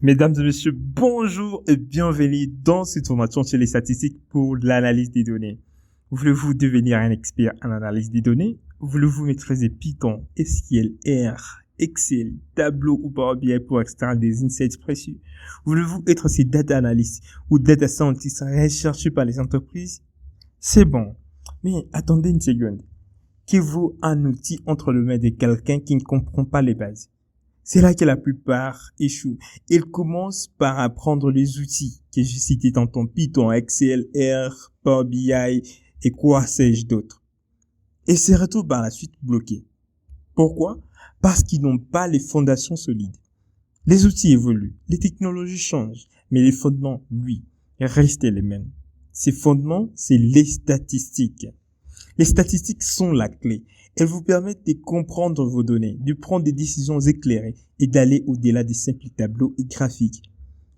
Mesdames et messieurs, bonjour et bienvenue dans cette formation sur les statistiques pour l'analyse des données. Voulez-vous devenir un expert en analyse des données? Voulez-vous maîtriser Python, SQL, R, Excel, Tableau ou Power BI pour extraire des insights précieux? Voulez-vous être ces data analysts ou data scientists recherchés par les entreprises? C'est bon. Mais attendez une seconde. Qu'il vaut un outil entre les mains de quelqu'un qui ne comprend pas les bases? C'est là que la plupart échouent. Ils commencent par apprendre les outils que j'ai cités tantôt, Python, Excel, R, Power BI et quoi sais-je d'autre. Et se retrouvent par la suite bloqués. Pourquoi? Parce qu'ils n'ont pas les fondations solides. Les outils évoluent, les technologies changent, mais les fondements, lui, restent les mêmes. Ces fondements, c'est les statistiques. Les statistiques sont la clé. Elles vous permettent de comprendre vos données, de prendre des décisions éclairées et d'aller au-delà des simples tableaux et graphiques.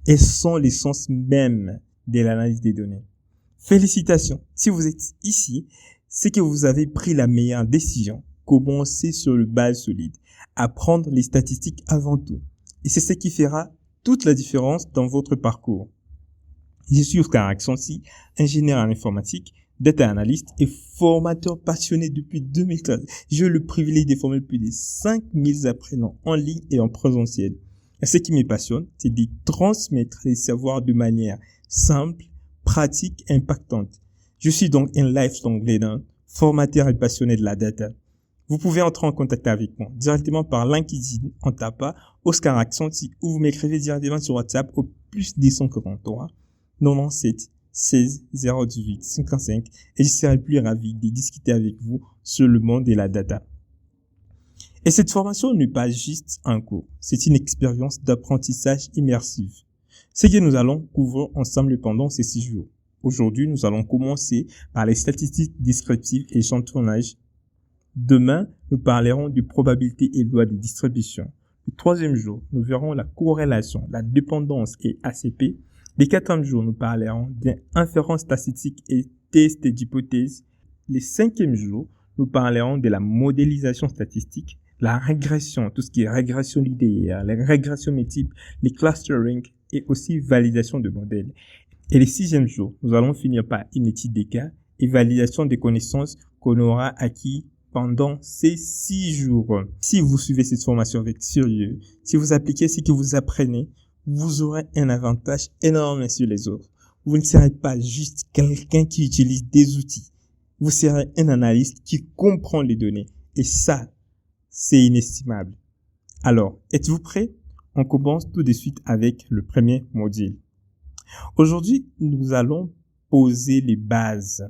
Elles sont l'essence même de l'analyse des données. Félicitations! Si vous êtes ici, c'est que vous avez pris la meilleure décision. Commencez sur une base solide. Apprendre les statistiques avant tout. Et c'est ce qui fera toute la différence dans votre parcours. Je suis Oscar Aksansi, ingénieur en informatique, data analyst et formateur passionné depuis 2013. J'ai eu le privilège de former plus de 5000 apprenants en ligne et en présentiel. Et ce qui me passionne, c'est de transmettre les savoirs de manière simple, pratique et impactante. Je suis donc un lifelong learner, formateur et passionné de la data. Vous pouvez entrer en contact avec moi directement par LinkedIn en tapant Oscar Aksansi ou vous m'écrivez directement sur WhatsApp au plus 243 97 16 018 55 et je serai plus ravi de discuter avec vous sur le monde de la data. Et cette formation n'est pas juste un cours, c'est une expérience d'apprentissage immersive. C'est ce que nous allons couvrir ensemble pendant ces 6 jours. Aujourd'hui, nous allons commencer par les statistiques descriptives et échantillonnage. Demain, nous parlerons de probabilité et loi de distribution. Le troisième jour, nous verrons la corrélation, la dépendance et ACP. Le quatrième jour, nous parlerons d'inférence statistique et test d'hypothèse. Le cinquième jour, nous parlerons de la modélisation statistique, la régression, tout ce qui est régression linéaire, les régressions multiples, les clustering et aussi validation de modèles. Et le sixième jour, nous allons finir par une étude des cas et validation des connaissances qu'on aura acquis pendant ces 6 jours. Si vous suivez cette formation avec sérieux, si vous appliquez ce que vous apprenez, vous aurez un avantage énorme sur les autres. Vous ne serez pas juste quelqu'un qui utilise des outils. Vous serez un analyste qui comprend les données. Et ça, c'est inestimable. Alors, êtes-vous prêts? On commence tout de suite avec le premier module. Aujourd'hui, nous allons poser les bases.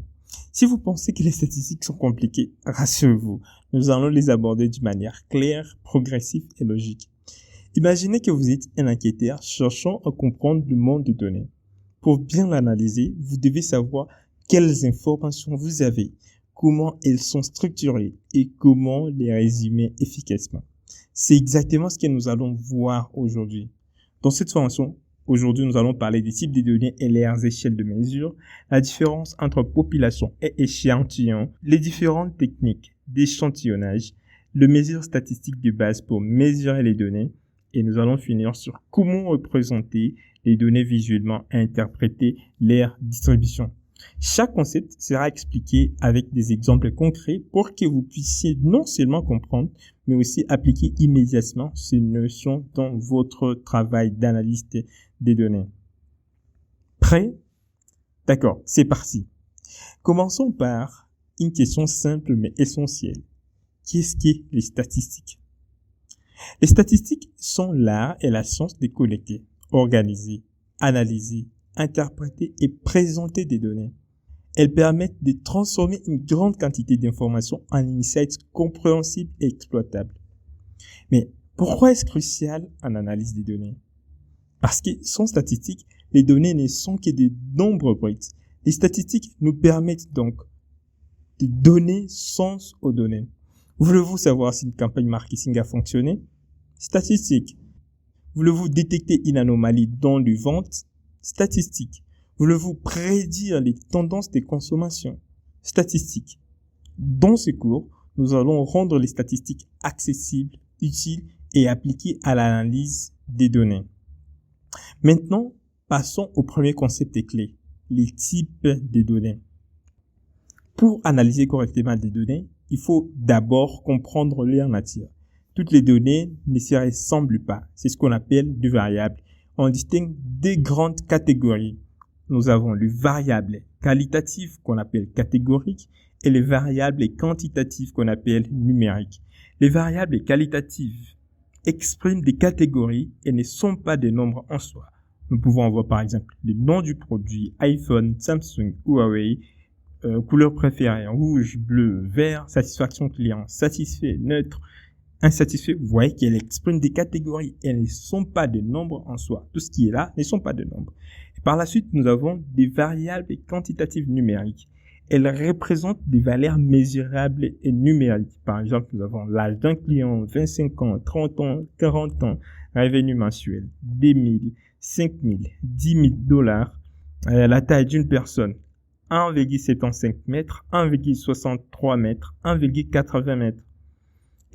Si vous pensez que les statistiques sont compliquées, rassurez-vous, nous allons les aborder d'une manière claire, progressive et logique. Imaginez que vous êtes un enquêteur cherchant à comprendre le monde de données. Pour bien l'analyser, vous devez savoir quelles informations vous avez, comment elles sont structurées et comment les résumer efficacement. C'est exactement ce que nous allons voir aujourd'hui. Dans cette formation, aujourd'hui, nous allons parler des types de données et leurs échelles de mesure, la différence entre population et échantillon, les différentes techniques d'échantillonnage, les mesures statistiques de base pour mesurer les données, et nous allons finir sur comment représenter les données visuellement et interpréter leur distribution. Chaque concept sera expliqué avec des exemples concrets pour que vous puissiez non seulement comprendre, mais aussi appliquer immédiatement ces notions dans votre travail d'analyste des données. Prêt? D'accord, c'est parti. Commençons par une question simple mais essentielle. Qu'est-ce qu'est les statistiques? Les statistiques sont l'art et la science de collecter, organiser, analyser, interpréter et présenter des données. Elles permettent de transformer une grande quantité d'informations en insights compréhensibles et exploitables. Mais pourquoi est-ce crucial en analyse des données? Parce que sans statistiques, les données ne sont que des nombres bruts. Les statistiques nous permettent donc de donner sens aux données. Voulez-vous savoir si une campagne marketing a fonctionné? Statistique. Voulez-vous détecter une anomalie dans les ventes? Statistique. Voulez-vous prédire les tendances de consommation? Statistique. Dans ce cours, nous allons rendre les statistiques accessibles, utiles et appliquées à l'analyse des données. Maintenant, passons au premier concept clé, les types de données. Pour analyser correctement des données, il faut d'abord comprendre leur nature. Toutes les données ne se ressemblent pas. C'est ce qu'on appelle des variables. On distingue deux grandes catégories. Nous avons les variables qualitatives qu'on appelle catégoriques et les variables quantitatives qu'on appelle numériques. Les variables qualitatives expriment des catégories et ne sont pas des nombres en soi. Nous pouvons avoir par exemple le nom du produit, iPhone, Samsung, Huawei, couleur préférée, rouge, bleu, vert, satisfaction client, satisfait, neutre, insatisfait. Vous voyez qu'elles expriment des catégories. Elles ne sont pas des nombres en soi. Tout ce qui est là ne sont pas des nombres. Et par la suite, nous avons des variables quantitatives numériques. Elles représentent des valeurs mesurables et numériques. Par exemple, nous avons l'âge d'un client, 25 ans, 30 ans, 40 ans, revenu mensuel, 10 000, 5 000, 10 000 dollars, la taille d'une personne, 1,75 mètres, 1,63 mètres, 1,80 mètres.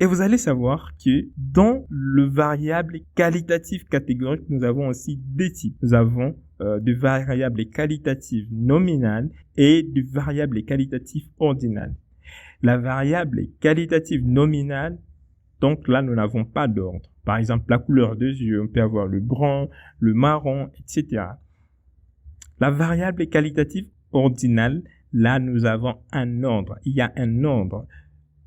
Et vous allez savoir que dans le variable qualitatif catégorique, nous avons aussi deux types. Nous avons des variables qualitatives nominales et des variables qualitatives ordinales. La variable qualitative nominale, donc là, nous n'avons pas d'ordre. Par exemple, la couleur des yeux, on peut avoir le brun, le marron, etc. La variable qualitative ordinale, là, nous avons un ordre. Il y a un ordre.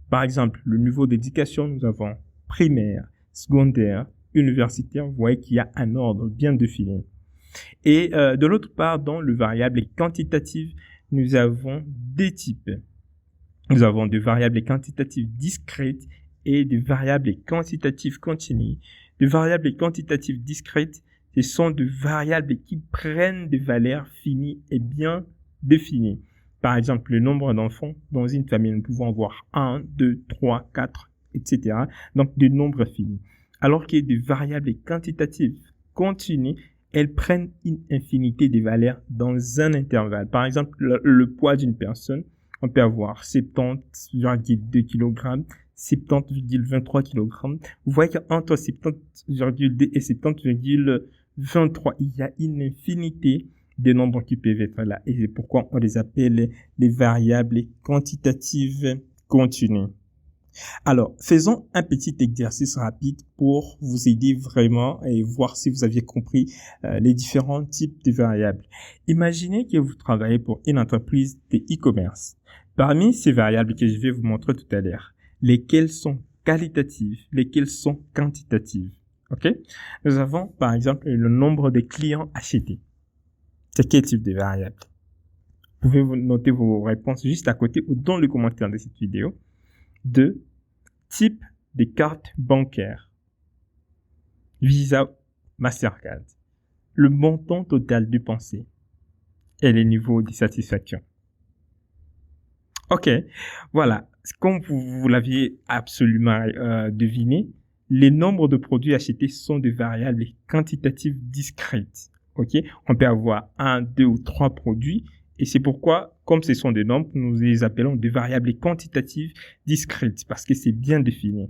Par exemple, le niveau d'éducation, nous avons primaire, secondaire, universitaire. Vous voyez qu'il y a un ordre bien défini. Et de l'autre part, dans le variable quantitative, nous avons deux types. Nous avons des variables quantitatives discrètes et des variables quantitatives continues. Les variables quantitatives discrètes, ce sont des variables qui prennent des valeurs finies et bien définies. Par exemple, le nombre d'enfants dans une famille, nous pouvons avoir 1, 2, 3, 4, etc. Donc, des nombres finis. Alors que des variables quantitatives continues, elles prennent une infinité de valeurs dans un intervalle. Par exemple, le poids d'une personne, on peut avoir 70,2 kg, 70,23 kg. Vous voyez qu'entre 70,2 et 70,23, il y a une infinité de nombres qui peuvent être là. Et c'est pourquoi on les appelle les variables quantitatives continues. Alors, faisons un petit exercice rapide pour vous aider vraiment et voir si vous aviez compris les différents types de variables. Imaginez que vous travaillez pour une entreprise de e-commerce. Parmi ces variables que je vais vous montrer tout à l'heure, lesquelles sont qualitatives, lesquelles sont quantitatives. OK? Nous avons par exemple le nombre de clients achetés. C'est quel type de variable? Vous pouvez noter vos réponses juste à côté ou dans le commentaire de cette vidéo. 2. Type de carte bancaire. Visa, Mastercard. Le montant total dépensé et les niveaux de satisfaction. Ok, voilà. Comme vous l'aviez absolument deviné, les nombres de produits achetés sont des variables quantitatives discrètes. Ok, on peut avoir 1, 2 ou 3 produits. Et c'est pourquoi, comme ce sont des nombres, nous les appelons des variables quantitatives discrètes parce que c'est bien défini.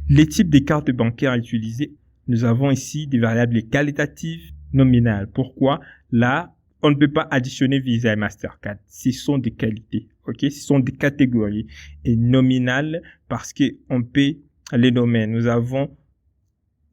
Les types de cartes bancaires utilisées, nous avons ici des variables qualitatives nominales. Pourquoi? Là, on ne peut pas additionner Visa et Mastercard. Ce sont des qualités, ok? Ce sont des catégories. Et nominales parce qu'on peut les nommer. Nous avons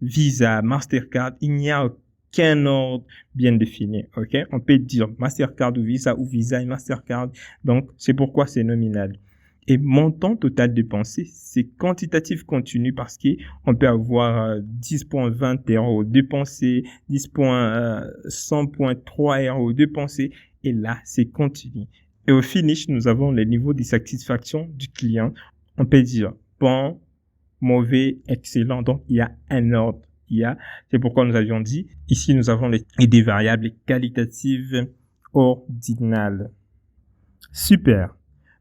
Visa, Mastercard, il n'y a qu'un ordre bien défini, ok? On peut dire Mastercard ou Visa et Mastercard. Donc, c'est pourquoi c'est nominal. Et montant total dépensé, c'est quantitatif continu parce qu'on peut avoir 10,20 € dépensés, 100,3 € dépensés. Et là, c'est continu. Et au finish, nous avons les niveaux de satisfaction du client. On peut dire bon, mauvais, excellent. Donc, il y a un ordre. C'est pourquoi nous avions dit, ici nous avons des variables qualitatives ordinales. Super.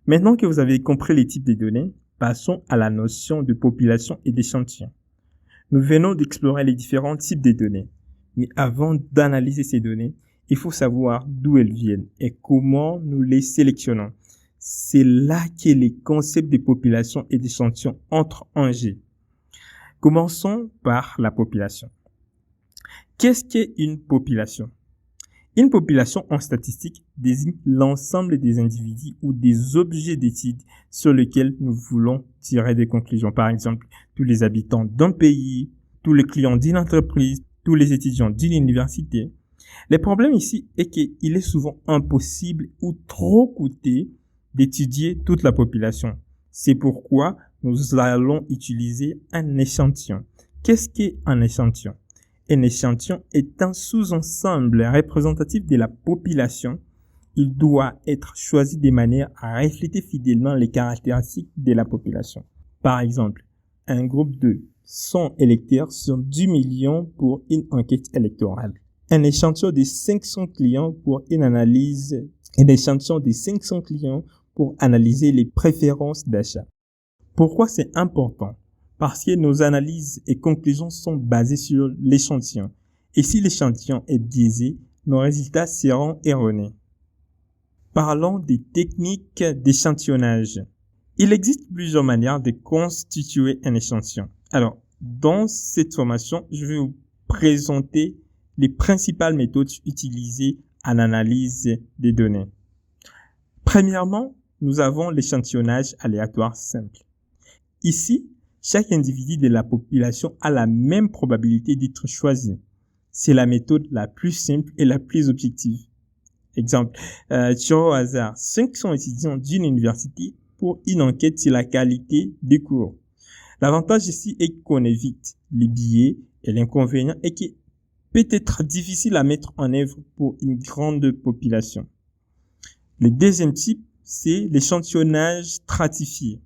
Maintenant que vous avez compris les types de données, passons à la notion de population et d'échantillon. Nous venons d'explorer les différents types de données. Mais avant d'analyser ces données, il faut savoir d'où elles viennent et comment nous les sélectionnons. C'est là que les concepts de population et d'échantillon entrent en jeu. Commençons par la population. Qu'est-ce qu'est une population? Une population en statistique désigne l'ensemble des individus ou des objets d'étude sur lesquels nous voulons tirer des conclusions. Par exemple, tous les habitants d'un pays, tous les clients d'une entreprise, tous les étudiants d'une université. Le problème ici est qu'il est souvent impossible ou trop coûteux d'étudier toute la population. C'est pourquoi nous allons utiliser un échantillon. Qu'est-ce qu'est un échantillon? Un échantillon est un sous-ensemble représentatif de la population. Il doit être choisi de manière à refléter fidèlement les caractéristiques de la population. Par exemple, un groupe de 100 électeurs sur 10 millions pour une enquête électorale. Un échantillon de 500 clients pour une analyse. Un échantillon de 500 clients pour analyser les préférences d'achat. Pourquoi c'est important? Parce que nos analyses et conclusions sont basées sur l'échantillon. Et si l'échantillon est biaisé, nos résultats seront erronés. Parlons des techniques d'échantillonnage. Il existe plusieurs manières de constituer un échantillon. Alors, dans cette formation, je vais vous présenter les principales méthodes utilisées en analyse des données. Premièrement, nous avons l'échantillonnage aléatoire simple. Ici, chaque individu de la population a la même probabilité d'être choisi. C'est la méthode la plus simple et la plus objective. Exemple, tirons au hasard 500 étudiants d'une université pour une enquête sur la qualité des cours. L'avantage ici est qu'on évite les biais et l'inconvénient est qu'il peut être difficile à mettre en œuvre pour une grande population. Le deuxième type, c'est l'échantillonnage stratifié.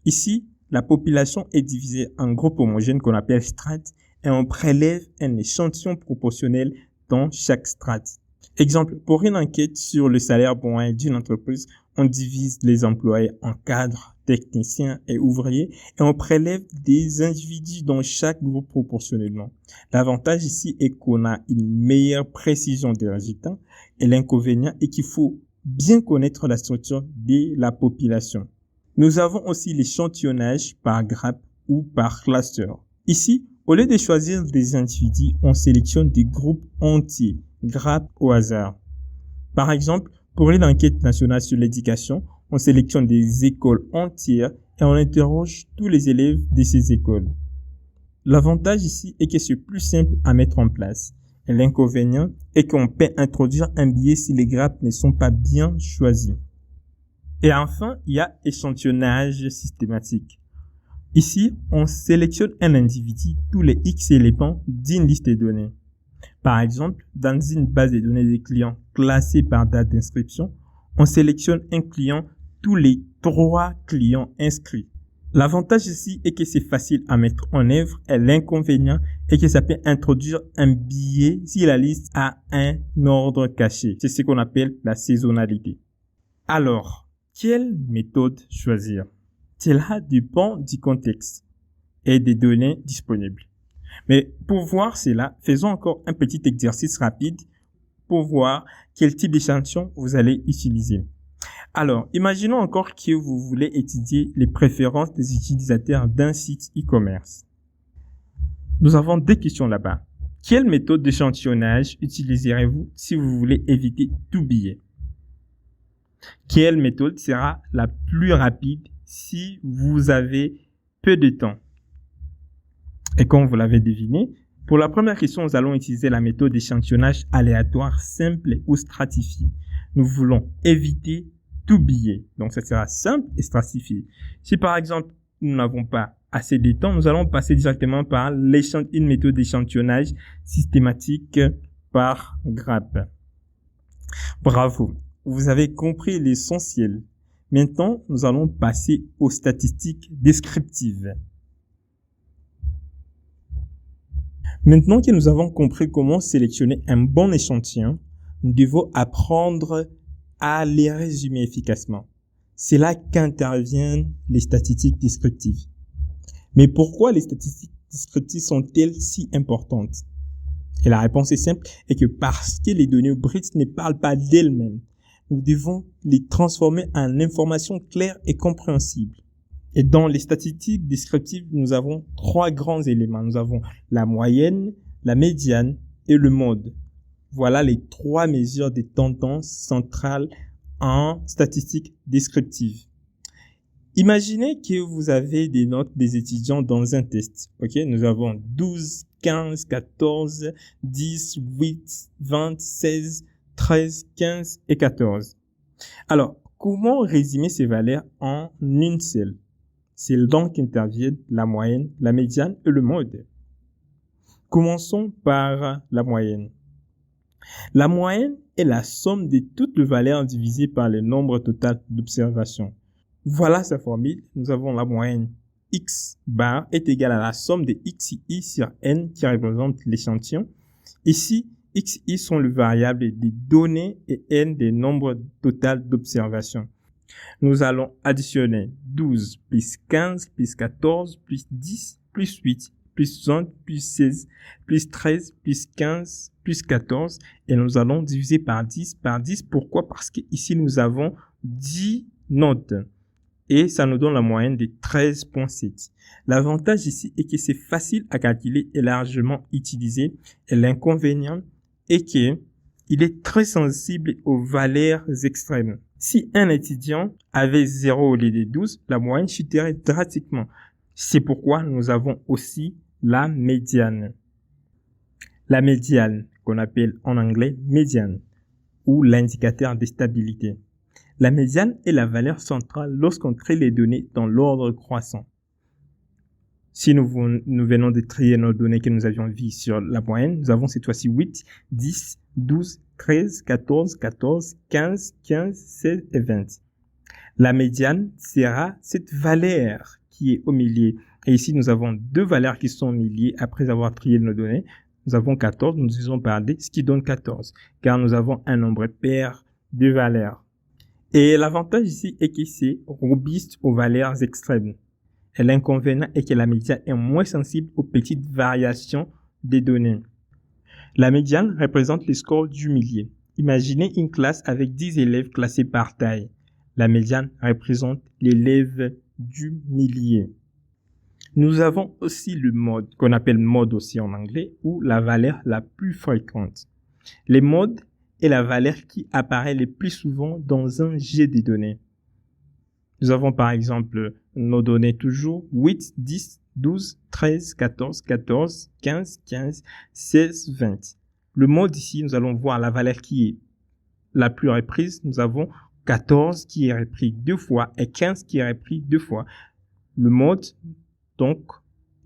Ici, la population est divisée en groupes homogènes qu'on appelle strates et on prélève un échantillon proportionnel dans chaque strate. Exemple, pour une enquête sur le salaire moyen d'une entreprise, on divise les employés en cadres, techniciens et ouvriers et on prélève des individus dans chaque groupe proportionnellement. L'avantage ici est qu'on a une meilleure précision des résultats et l'inconvénient est qu'il faut bien connaître la structure de la population. Nous avons aussi l'échantillonnage par grappe ou par cluster. Ici, au lieu de choisir des individus, on sélectionne des groupes entiers, grappes au hasard. Par exemple, pour une enquête nationale sur l'éducation, on sélectionne des écoles entières et on interroge tous les élèves de ces écoles. L'avantage ici est que c'est plus simple à mettre en place. Et l'inconvénient est qu'on peut introduire un biais si les grappes ne sont pas bien choisies. Et enfin, il y a échantillonnage systématique. Ici, on sélectionne un individu tous les X éléments d'une liste de données. Par exemple, dans une base de données des clients classée par date d'inscription, on sélectionne un client tous les 3 clients inscrits. L'avantage ici est que c'est facile à mettre en œuvre et l'inconvénient est que ça peut introduire un biais si la liste a un ordre caché. C'est ce qu'on appelle la saisonnalité. Alors, quelle méthode choisir? Cela dépend du contexte et des données disponibles. Mais pour voir cela, faisons encore un petit exercice rapide pour voir quel type d'échantillon vous allez utiliser. Alors, imaginons encore que vous voulez étudier les préférences des utilisateurs d'un site e-commerce. Nous avons 2 questions là-bas. Quelle méthode d'échantillonnage utiliserez-vous si vous voulez éviter tout biais? Quelle méthode sera la plus rapide si vous avez peu de temps? Et comme vous l'avez deviné, pour la première question, nous allons utiliser la méthode d'échantillonnage aléatoire simple ou stratifié. Nous voulons éviter tout biais. Donc, ça sera simple et stratifié. Si par exemple, nous n'avons pas assez de temps, nous allons passer directement par une méthode d'échantillonnage systématique par grappe. Bravo! Vous avez compris l'essentiel. Maintenant, nous allons passer aux statistiques descriptives. Maintenant que nous avons compris comment sélectionner un bon échantillon, nous devons apprendre à les résumer efficacement. C'est là qu'interviennent les statistiques descriptives. Mais pourquoi les statistiques descriptives sont-elles si importantes? Et la réponse est simple, et que parce que les données brutes ne parlent pas d'elles-mêmes. Nous devons les transformer en informations claires et compréhensibles. Et dans les statistiques descriptives, nous avons 3 grands éléments. Nous avons la moyenne, la médiane et le mode. Voilà les 3 mesures des tendances centrales en statistique descriptive. Imaginez que vous avez des notes des étudiants dans un test. Ok, nous avons 12, 15, 14, 10, 8, 20, 16, 13, 15 et 14. Alors, comment résumer ces valeurs en une seule? C'est là qu'interviennent la moyenne, la médiane et le mode. Commençons par la moyenne. La moyenne est la somme de toutes les valeurs divisées par le nombre total d'observations. Voilà sa formule. Nous avons la moyenne x bar est égale à la somme de xi sur n qui représente l'échantillon. Ici, xi sont les variables des données et n des nombres total d'observations. Nous allons additionner 12 plus 15 plus 14 plus 10 plus 8 plus 20 plus 16 plus 13 plus 15 plus 14 et nous allons diviser par 10 par 10. Pourquoi? Parce qu'ici nous avons 10 notes. Et ça nous donne la moyenne de 13,7. L'avantage ici est que c'est facile à calculer et largement utilisé. Et l'inconvénient est qu'il est très sensible aux valeurs extrêmes. Si un étudiant avait 0 au lieu de 12, la moyenne chuterait drastiquement. C'est pourquoi nous avons aussi la médiane. La médiane, qu'on appelle en anglais median, ou l'indicateur de stabilité. La médiane est la valeur centrale lorsqu'on trie les données dans l'ordre croissant. Si nous venons de trier nos données que nous avions vues sur la moyenne, nous avons cette fois-ci 8, 10, 12, 13, 14, 14, 15, 15, 16 et 20. La médiane sera cette valeur qui est au milieu. Et ici, nous avons 2 valeurs qui sont au milieu après avoir trié nos données. Nous avons 14, nous divisons par D, ce qui donne 14, car nous avons un nombre pair de valeurs. Et l'avantage ici est que c'est robuste aux valeurs extrêmes. Et l'inconvénient est que la médiane est moins sensible aux petites variations des données. La médiane représente le score du milieu. Imaginez une classe avec 10 élèves classés par taille. La médiane représente l'élève du milieu. Nous avons aussi le mode, qu'on appelle mode aussi en anglais, ou la valeur la plus fréquente. Les modes est la valeur qui apparaît le plus souvent dans un jet de données. Nous avons par exemple nos données toujours 8, 10, 12, 13, 14, 14, 15, 15, 16, 20. Le mode ici, nous allons voir la valeur qui est la plus reprise. Nous avons 14 qui est repris 2 fois et 15 qui est repris 2 fois. Le mode, donc,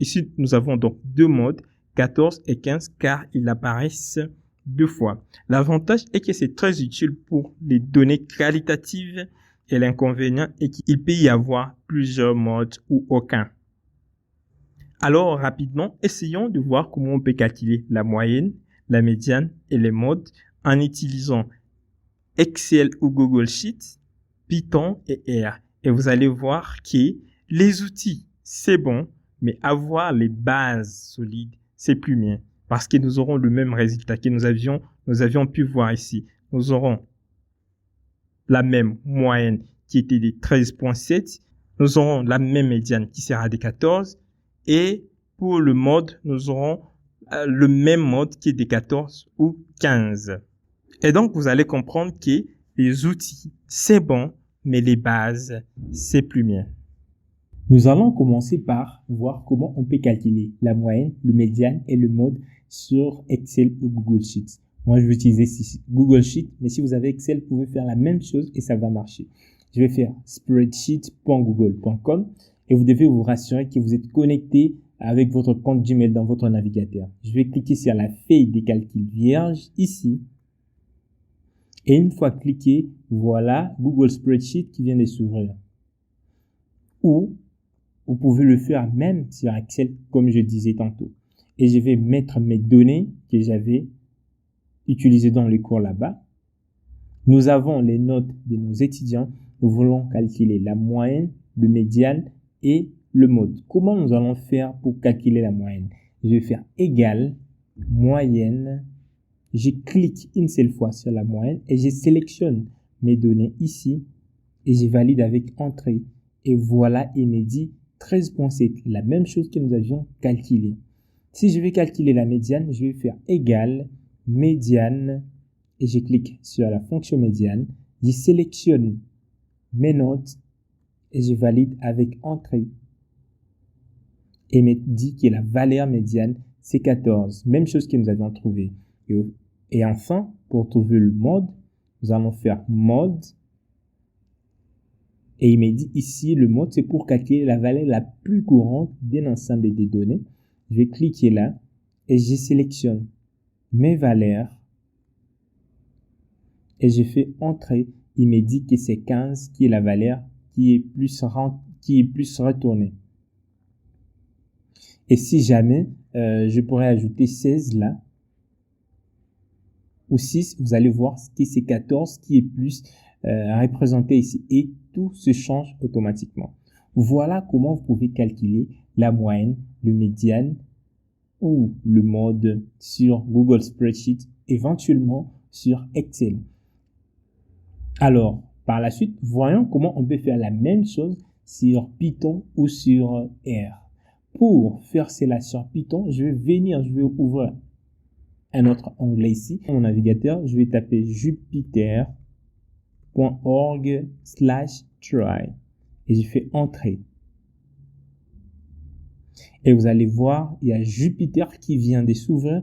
ici nous avons donc 2 modes, 14 et 15, car ils apparaissent 2 fois. L'avantage est que c'est très utile pour les données qualitatives et l'inconvénient est qu'il peut y avoir plusieurs modes ou aucun. Alors rapidement, essayons de voir comment on peut calculer la moyenne, la médiane et les modes en utilisant Excel ou Google Sheets, Python et R. Et vous allez voir que les outils, c'est bon, mais avoir les bases solides, c'est plus bien. Parce que nous aurons le même résultat que nous avions pu voir ici. Nous aurons la même moyenne qui était de 13,7. Nous aurons la même médiane qui sera de 14. Et pour le mode, nous aurons le même mode qui est de 14 ou 15. Et donc, vous allez comprendre que les outils, c'est bon, mais les bases, c'est plus bien. Nous allons commencer par voir comment on peut calculer la moyenne, le médiane et le mode sur Excel ou Google Sheets. Moi, je vais utiliser Google Sheets, mais si vous avez Excel, vous pouvez faire la même chose et ça va marcher. Je vais faire spreadsheet.google.com et vous devez vous rassurer que vous êtes connecté avec votre compte Gmail dans votre navigateur. Je vais cliquer sur la feuille des calculs vierge ici. Et une fois cliqué, voilà Google Spreadsheet qui vient de s'ouvrir. Ou vous pouvez le faire même sur Excel comme je disais tantôt. Et je vais mettre mes données que j'avais utilisées dans le cours là-bas. Nous avons les notes de nos étudiants. Nous voulons calculer la moyenne, le médiane et le mode. Comment nous allons faire pour calculer la moyenne? Je vais faire égal moyenne. Je clique une seule fois sur la moyenne et je sélectionne mes données ici et je valide avec entrée. Et voilà, il me dit 13,7, la même chose que nous avions calculé. Si je vais calculer la médiane, je vais faire égal médiane et je clique sur la fonction médiane. Je sélectionne mes notes et je valide avec entrée. Et me dit que la valeur médiane, c'est 14. Même chose que nous avions trouvé. Et enfin, pour trouver le mode, nous allons faire mode. Et il me dit ici, le mode, c'est pour calculer la valeur la plus courante d'un ensemble de données. Je vais cliquer là et je sélectionne mes valeurs. Et je fais entrer. Il me dit que c'est 15 qui est la valeur qui est plus retournée. Et si jamais, je pourrais ajouter 16 là, ou 6, vous allez voir que c'est 14 qui est plus représenté ici. Et tout se change automatiquement. Voilà comment vous pouvez calculer la moyenne, le médiane ou le mode sur Google Spreadsheet, éventuellement sur Excel. Alors, par la suite, voyons comment on peut faire la même chose sur Python ou sur R. Pour faire cela sur Python, je vais ouvrir un autre onglet ici. Mon navigateur, je vais taper jupyter.org/try et je fais entrer. Et vous allez voir, il y a Jupyter qui vient de s'ouvrir.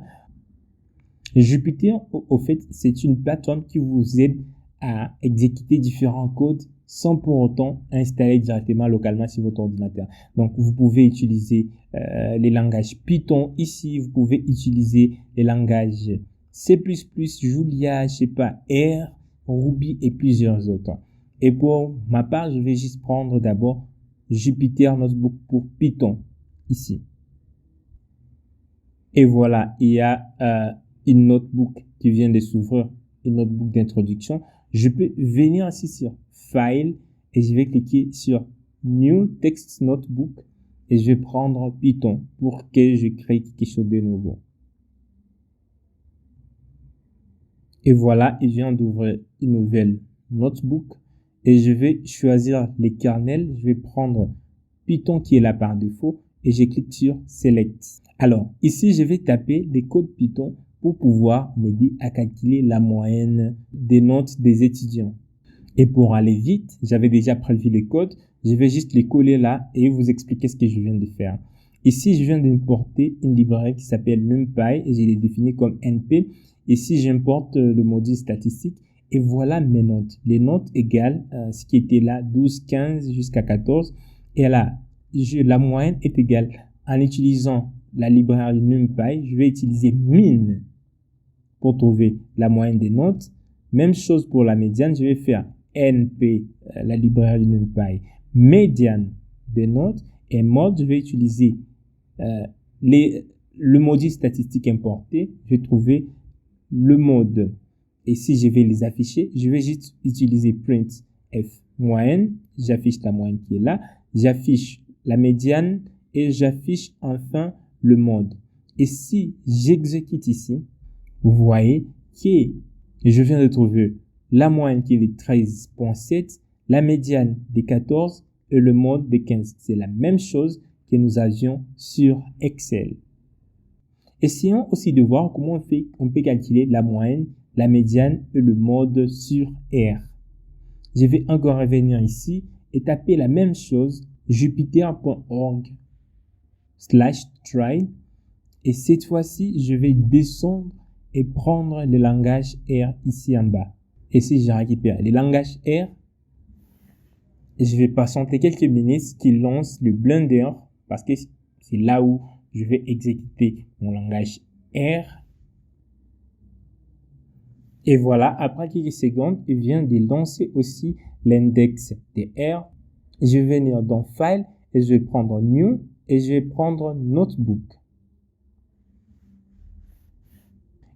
Jupyter, au fait, c'est une plateforme qui vous aide à exécuter différents codes sans pour autant installer directement localement sur votre ordinateur. Donc, vous pouvez utiliser les langages Python ici, vous pouvez utiliser les langages C++, Julia, je sais pas, R, Ruby et plusieurs autres. Et pour ma part, je vais juste prendre d'abord Jupyter Notebook pour Python ici. Et voilà, il y a une notebook qui vient de s'ouvrir, une notebook d'introduction. Je peux venir ici sur File et je vais cliquer sur New Text Notebook et je vais prendre Python pour que je crée quelque chose de nouveau. Et voilà, il vient d'ouvrir une nouvelle notebook et je vais choisir les kernels. Je vais prendre Python qui est là par défaut et je clique sur Select. Alors, ici, je vais taper les codes Python pour pouvoir m'aider à calculer la moyenne des notes des étudiants. Et pour aller vite, j'avais déjà prévu les codes. Je vais juste les coller là et vous expliquer ce que je viens de faire. Ici, je viens d'importer une librairie qui s'appelle NumPy et je l'ai définie comme NP. Ici, j'importe le module statistique et voilà mes notes. Les notes égales ce qui était là, 12, 15 jusqu'à 14. Et là, la moyenne est égale. En utilisant la librairie NumPy, je vais utiliser min pour trouver la moyenne des notes. Même chose pour la médiane, je vais faire NP, la librairie NumPy, médiane des notes, et mode, je vais utiliser le module statistique importé, je vais trouver le mode. Et si je vais les afficher, je vais juste utiliser print f moyenne, j'affiche la moyenne qui est là, j'affiche la médiane et j'affiche enfin le mode. Et si j'exécute ici, vous voyez que je viens de trouver la moyenne qui est de 13.7, la médiane de 14 et le mode de 15. C'est la même chose que nous avions sur Excel. Essayons aussi de voir comment on peut calculer la moyenne, la médiane et le mode sur R. Je vais encore revenir ici et taper la même chose, jupyter.org/try. Et cette fois-ci, je vais descendre et prendre le langage R ici en bas. Et si je récupère le langage R, je vais patienter quelques minutes qu'il lance le Blender parce que c'est là où je vais exécuter mon langage R. Et voilà, après quelques secondes, il vient de lancer aussi l'index de R. Je vais venir dans File et je vais prendre New et je vais prendre Notebook.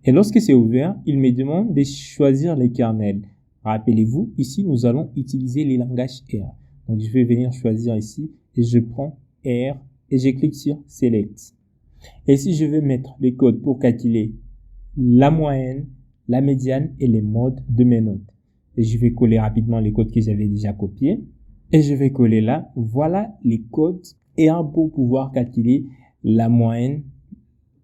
Et lorsque c'est ouvert, il me demande de choisir les kernels. Rappelez-vous, ici, nous allons utiliser les langages R. Donc, je vais venir choisir ici et je prends R et je clique sur Select. Et si je vais mettre les codes pour calculer la moyenne, la médiane et les modes de mes notes. Et je vais coller rapidement les codes que j'avais déjà copiés. Et je vais coller là. Voilà les codes R pour pouvoir calculer la moyenne,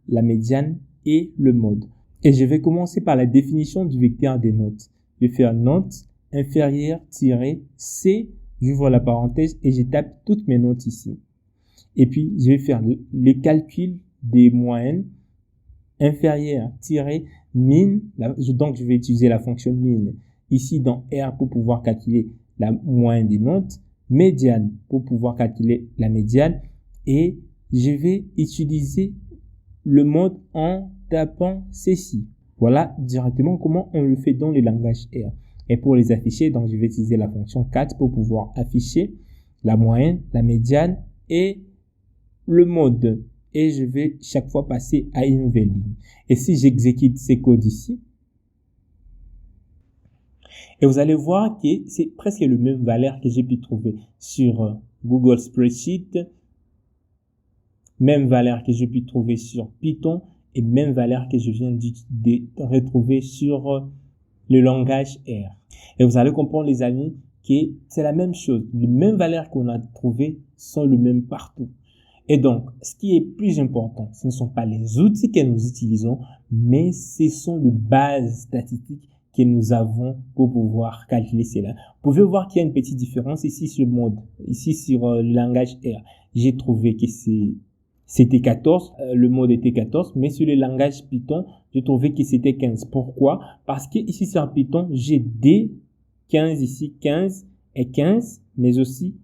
la médiane et le mode. Et je vais commencer par la définition du vecteur des notes. Je vais faire note inférieure-c, j'ouvre la parenthèse et je tape toutes mes notes ici. Et puis, je vais faire le calcul des moyennes inférieure-min. Donc, je vais utiliser la fonction min ici dans R pour pouvoir calculer la moyenne des notes, médiane pour pouvoir calculer la médiane, et je vais utiliser le mode en tapant ceci. Voilà directement comment on le fait dans le langage R. Et pour les afficher, donc je vais utiliser la fonction cat pour pouvoir afficher la moyenne, la médiane et le mode. Et je vais chaque fois passer à une nouvelle ligne. Et si j'exécute ces codes ici, et vous allez voir que c'est presque le même valeur que j'ai pu trouver sur Google Spreadsheet, même valeur que j'ai pu trouver sur Python et même valeur que je viens de retrouver sur le langage R. Et vous allez comprendre, les amis, que c'est la même chose. Les mêmes valeurs qu'on a trouvées sont les mêmes partout. Et donc, ce qui est plus important, ce ne sont pas les outils que nous utilisons, mais ce sont les bases statistiques que nous avons pour pouvoir calculer cela. Vous pouvez voir qu'il y a une petite différence ici sur le mode, ici sur le langage R. J'ai trouvé que c'était 14, le mode était 14, mais sur le langage Python, j'ai trouvé que c'était 15. Pourquoi? Parce que ici sur Python, j'ai des 15 ici, 15 et 15, mais aussi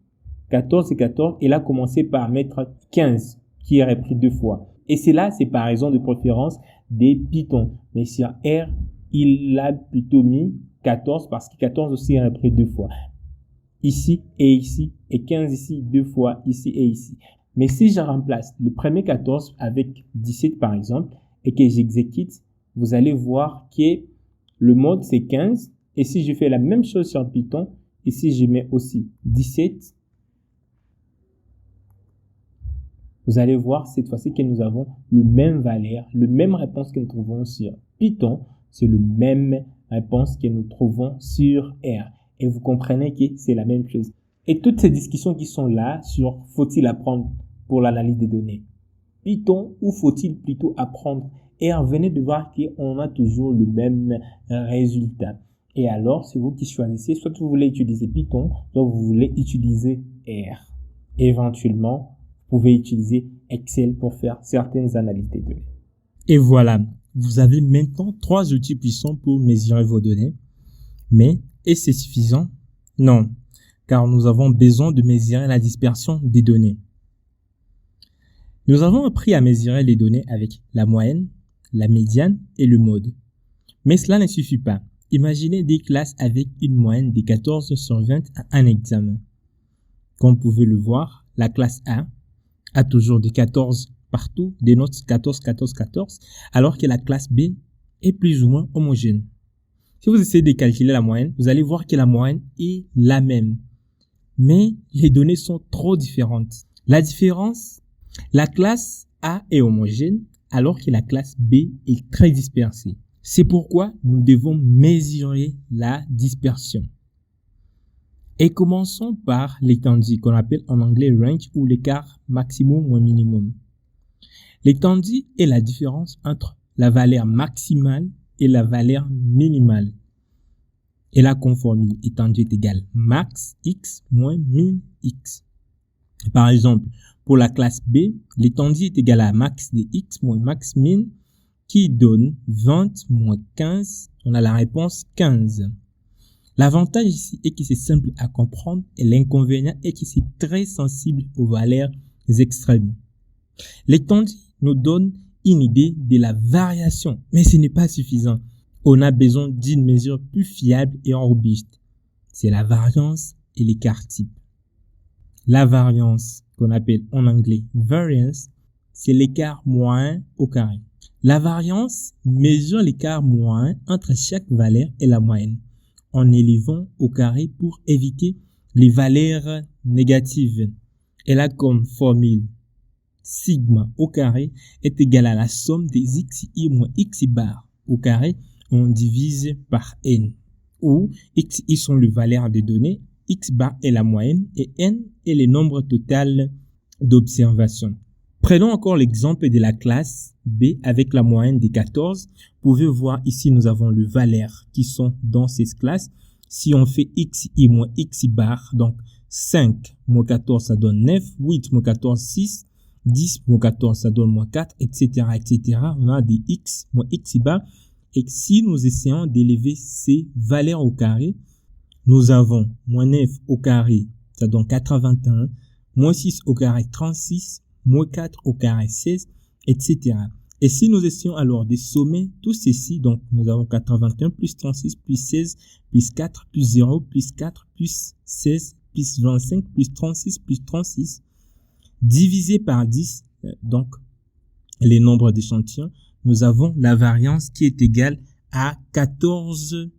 14 et 14. Et là, commencer par mettre 15, qui est repris 2 fois. Et cela, c'est par raison de préférence des Python. Mais sur R, il a plutôt mis 14 parce que 14 aussi est repris 2 fois. Ici, et 15 ici, 2 fois, ici et ici. Mais si je remplace le premier 14 avec 17 par exemple, et que j'exécute, vous allez voir que le mode c'est 15. Et si je fais la même chose sur Python, ici je mets aussi 17, vous allez voir cette fois-ci que nous avons le même valeur, le même réponse que nous trouvons sur Python, c'est le même réponse que nous trouvons sur R. Et vous comprenez que c'est la même chose. Et toutes ces discussions qui sont là sur faut-il apprendre pour l'analyse des données Python ou faut-il plutôt apprendre R, venez de voir qu'on a toujours le même résultat. Et alors, c'est vous qui choisissez, soit vous voulez utiliser Python, soit vous voulez utiliser R. Éventuellement, vous pouvez utiliser Excel pour faire certaines analyses des données. Et voilà, vous avez maintenant 3 outils puissants pour mesurer vos données. Mais, est-ce suffisant? Non, car nous avons besoin de mesurer la dispersion des données. Nous avons appris à mesurer les données avec la moyenne, la médiane et le mode. Mais cela ne suffit pas. Imaginez des classes avec une moyenne de 14 sur 20 à un examen. Comme vous pouvez le voir, la classe A a toujours des 14 partout, des notes 14, 14, 14, alors que la classe B est plus ou moins homogène. Si vous essayez de calculer la moyenne, vous allez voir que la moyenne est la même. Mais les données sont trop différentes. La différence, la classe A est homogène, alors que la classe B est très dispersée. C'est pourquoi nous devons mesurer la dispersion. Et commençons par l'étendue qu'on appelle en anglais range ou l'écart maximum ou minimum. L'étendue est la différence entre la valeur maximale et la valeur minimale. Et la conformule étendue est égale max x moins min x. Par exemple, pour la classe B, l'étendue est égale à max de x moins max min qui donne 20 moins 15. On a la réponse 15. L'avantage ici est que c'est simple à comprendre et l'inconvénient est que c'est très sensible aux valeurs extrêmes. L'étendue nous donne une idée de la variation, mais ce n'est pas suffisant. On a besoin d'une mesure plus fiable et robuste. C'est la variance et l'écart type. La variance, qu'on appelle en anglais variance, c'est l'écart moyen au carré. La variance mesure l'écart moyen entre chaque valeur et la moyenne, en élevant au carré pour éviter les valeurs négatives. Elle a comme formule sigma au carré est égal à la somme des xi moins xi bar au carré, on divise par n, où xi sont les valeurs des données, x bar est la moyenne et n est le nombre total d'observations. Prenons encore l'exemple de la classe B avec la moyenne des 14. Vous pouvez voir ici, nous avons les valeurs qui sont dans cette classe. Si on fait x et moins x bar, donc 5 moins 14, ça donne 9, 8 moins 14, 6, 10 moins 14, ça donne moins 4, etc., etc. On a des x moins x bar. Et si nous essayons d'élever ces valeurs au carré, nous avons moins 9 au carré, ça donne 81, moins 6 au carré, 36, moins 4 au carré, 16, etc. Et si nous essayons alors de sommer tout ceci, donc nous avons 81 plus 36 plus 16 plus 4 plus 0 plus 4 plus 16 plus 25 plus 36 plus 36, divisé par 10, donc les nombres d'échantillons, nous avons la variance qui est égale à 14,4.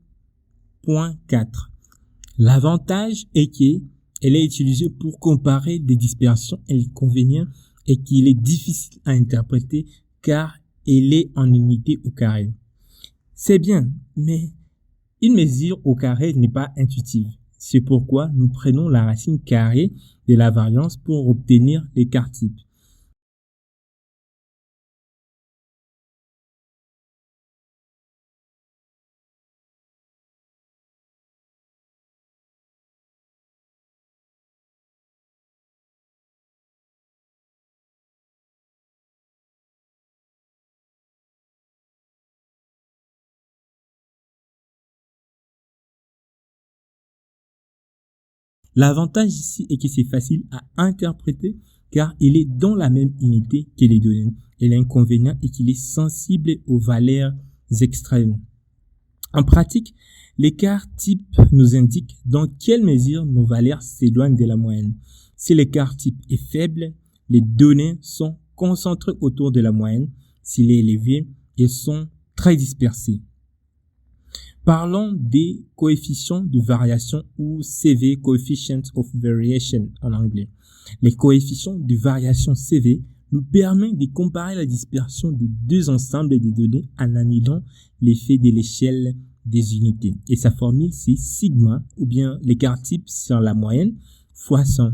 L'avantage est qu'elle est utilisée pour comparer des dispersions et l'inconvénient est qu'il est difficile à interpréter car elle est en unité au carré. C'est bien, mais une mesure au carré n'est pas intuitive. C'est pourquoi nous prenons la racine carrée de la variance pour obtenir l'écart type. L'avantage ici est que c'est facile à interpréter car il est dans la même unité que les données. Et l'inconvénient est qu'il est sensible aux valeurs extrêmes. En pratique, l'écart type nous indique dans quelle mesure nos valeurs s'éloignent de la moyenne. Si l'écart type est faible, les données sont concentrées autour de la moyenne. S'il est élevé, elles sont très dispersées. Parlons des coefficients de variation ou CV, Coefficient of Variation en anglais. Les coefficients de variation CV nous permettent de comparer la dispersion des deux ensembles de données en annulant l'effet de l'échelle des unités. Et sa formule, c'est sigma, ou bien l'écart type sur la moyenne, fois 100.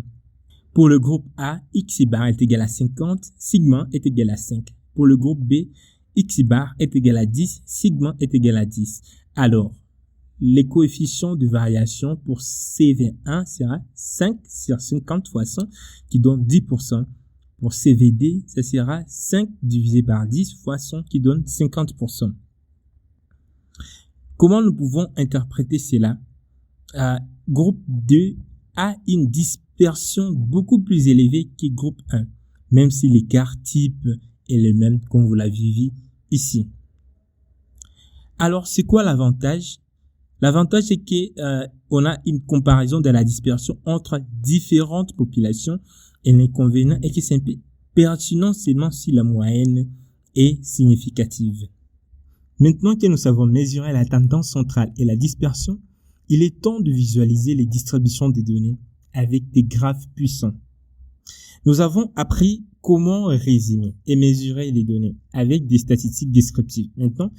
Pour le groupe A, x bar est égal à 50, sigma est égal à 5. Pour le groupe B, x bar est égal à 10, sigma est égal à 10. Alors, les coefficients de variation pour CV1 sera 5 sur 50 fois 100 qui donne 10%. Pour CVD, ça sera 5 divisé par 10 fois 100 qui donne 50%. Comment nous pouvons interpréter cela? Groupe 2 a une dispersion beaucoup plus élevée que groupe 1, même si l'écart type est le même comme vous l'avez vu ici. Alors, c'est quoi l'avantage? L'avantage, c'est qu'on a une comparaison de la dispersion entre différentes populations et l'inconvénient est que c'est pertinent seulement si la moyenne est significative. Maintenant que nous savons mesurer la tendance centrale et la dispersion, il est temps de visualiser les distributions des données avec des graphes puissants. Nous avons appris comment résumer et mesurer les données avec des statistiques descriptives. Maintenant,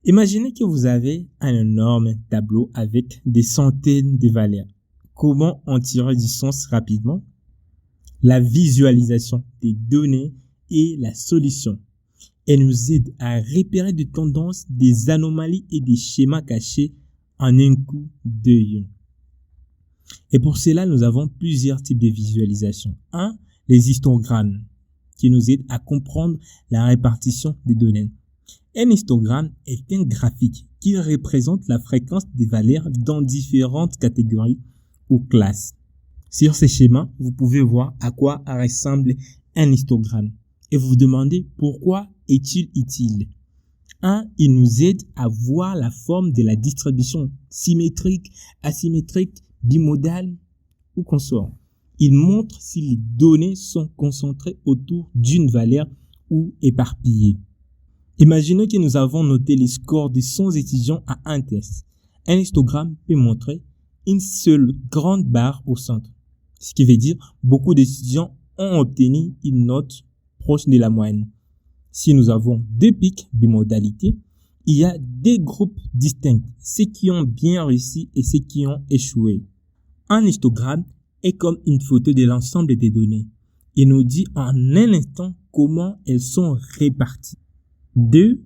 imaginez que vous avez un énorme tableau avec des centaines de valeurs. Comment en tirer du sens rapidement? La visualisation des données et la solution. Elle nous aide à repérer des tendances, des anomalies et des schémas cachés en un coup d'œil. Et pour cela, nous avons plusieurs types de visualisation. Un, les histogrammes, qui nous aident à comprendre la répartition des données. Un histogramme est un graphique qui représente la fréquence des valeurs dans différentes catégories ou classes. Sur ces schémas, vous pouvez voir à quoi ressemble un histogramme et vous vous demandez pourquoi est-il utile. 1. Il nous aide à voir la forme de la distribution symétrique, asymétrique, bimodale ou consort. Il montre si les données sont concentrées autour d'une valeur ou éparpillées. Imaginez que nous avons noté les scores de 100 étudiants à un test. Un histogramme peut montrer une seule grande barre au centre. Ce qui veut dire beaucoup d'étudiants ont obtenu une note proche de la moyenne. Si nous avons deux pics bimodalité, il y a des groupes distincts, ceux qui ont bien réussi et ceux qui ont échoué. Un histogramme est comme une photo de l'ensemble des données. et nous dit en un instant comment elles sont réparties. 2.